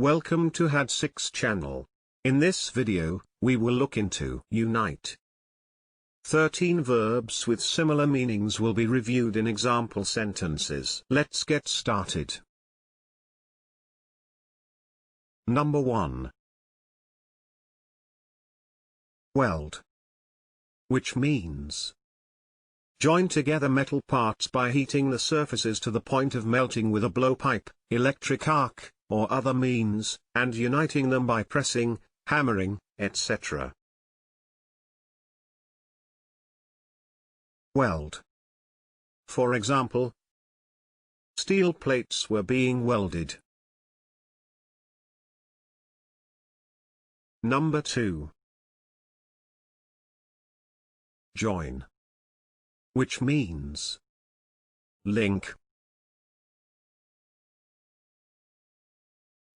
Welcome to HAD6 channel. In this video, we will look into unite. 13 verbs with similar meanings will be reviewed in example sentences. Let's get started. Number 1. Weld. Which means join together metal parts by heating the surfaces to the point of melting with a blowpipe, electric arc, or other means, and uniting them by pressing, hammering, etc. Weld. For example, steel plates were being welded. Number 2. Join. Which means link.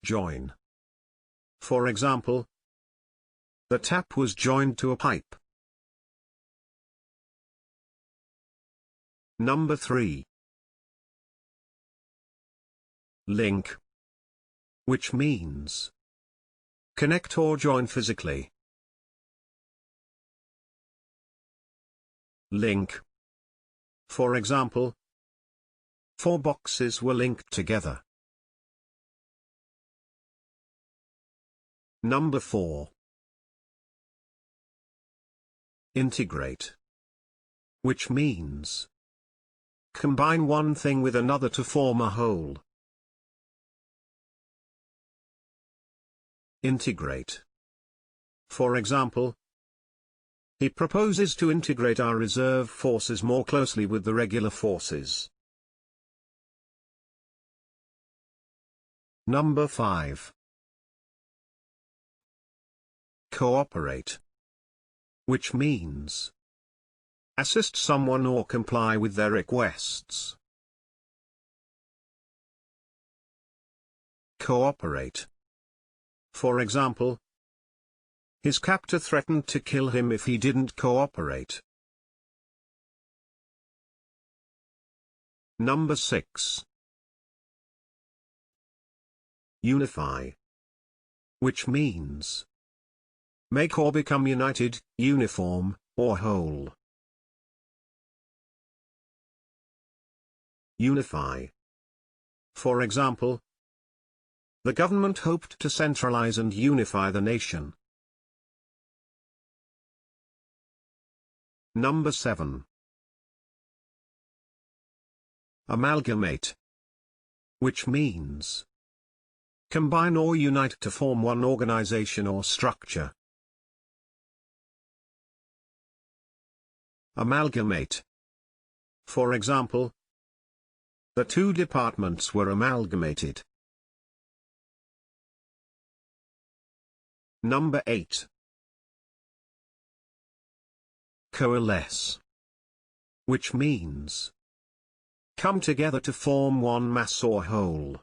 Join. For example, the tap was joined to a pipe. Number 3. Link. Which means connect or join physically. Link. For example, 4 boxes were linked together. Number 4. Integrate. Which means combine one thing with another to form a whole. Integrate. For example, he proposes to integrate our reserve forces more closely with the regular forces. Number 5. Cooperate. Which means assist someone or comply with their requests. Cooperate. For example, his captor threatened to kill him if he didn't cooperate. Number 6. UNIFY. Which means make or become united, uniform, or whole. Unify. For example, the government hoped to centralize and unify the nation. Number 7. Amalgamate. Which means combine or unite to form one organization or structure. Amalgamate. For example, the 2 departments were amalgamated. Number 8. Coalesce. Which means come together to form one mass or whole.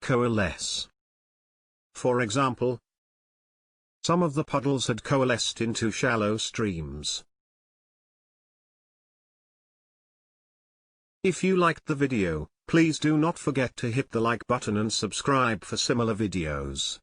Coalesce. For example, some of the puddles had coalesced into shallow streams. If you liked the video, please do not forget to hit the like button and subscribe for similar videos.